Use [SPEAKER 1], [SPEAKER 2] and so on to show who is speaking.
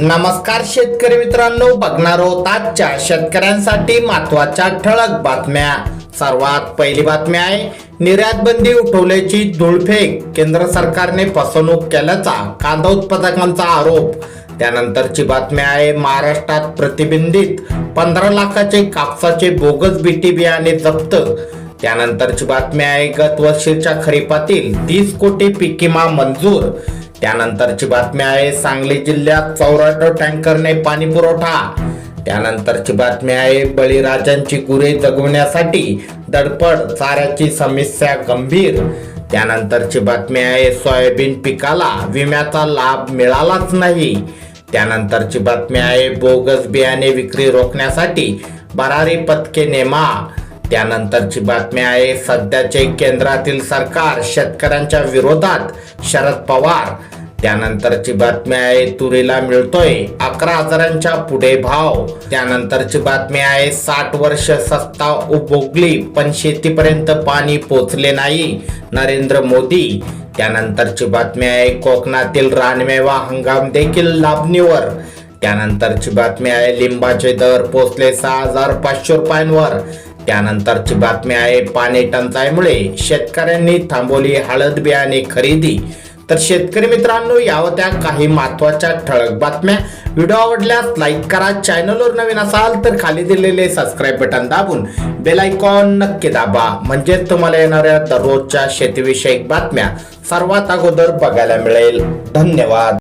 [SPEAKER 1] नमस्कार शेतकरी मित्रांनो, बघणार आहोत आजच्या शेतकऱ्यांसाठी महत्त्वाच्या ठळक बातम्या। सर्वात पहिली बातमी आहे, निर्यात बंदी उठवल्याची धुळफेक, केंद्र सरकारने फसवणूक केल्याचा कांदा उत्पादकांचा आरोप। त्यानंतरची बातमी आहे, महाराष्ट्रात प्रतिबंधित 15 लाखाचे कापसाचे बोगस बीटी बियाणे जप्त। त्यानंतरची बातमी आहे, गत वर्षीच्या खरीपातील 30 कोटी पीक विमा मंजूर। त्यानंतरची बातमी आहे, सांगली जिल्ह्यात 94 टँकरने पाणी पुरवठा। त्यानंतरची बातमी आहे, बळीराजांची गुरे जगवण्यासाठी धडपड, चाऱ्याची समस्या गंभीर। त्यानंतरची बातमी आहे, सोयाबीन पिकाला विम्याचा लाभ मिळालाच नाही। त्यानंतरची बातमी आहे, बोगस बियाणे विक्री रोखण्यासाठी भरारी पथके नेमा। त्यानंतरची बातमी आहे, सध्याचे केंद्रातील सरकार शेतकऱ्यांच्या विरोधात, शरद पवार। त्यानंतरची बातमी आहे, तुरीला मिळतोय 11,000च्या पुढे भाव। त्यानंतरची बातमी आहे, 60 वर्ष सत्ता उपभोगली पण शेतीपर्यंत पाणी पोचले नाही, नरेंद्र मोदी। त्यानंतरची बातमी आहे, कोकणातील रानमेवा हंगाम देखील लांबणीवर। त्यानंतरची बातमी आहे, लिंबाचे दर पोचले 6,500 रुपयांवर। त्यानंतरची बातमी आहे, पाणी टंचाईमुळे शेतकऱ्यांनी थांबवली हळद बियाणे खरेदी। तर शेतकरी मित्रांनो, या होत्या काही महत्त्वाच्या ठळक बातम्या। व्हिडिओ आवडल्यास लाईक करा, चॅनलवर नवीन असाल तर खाली दिलेले सबस्क्राईब बटन दाबून बेल आयकॉन नक्की दाबा, म्हणजे तुम्हाला येणाऱ्या दररोजच्या शेतीविषयक बातम्या सर्वात अगोदर बघायला मिळेल। धन्यवाद।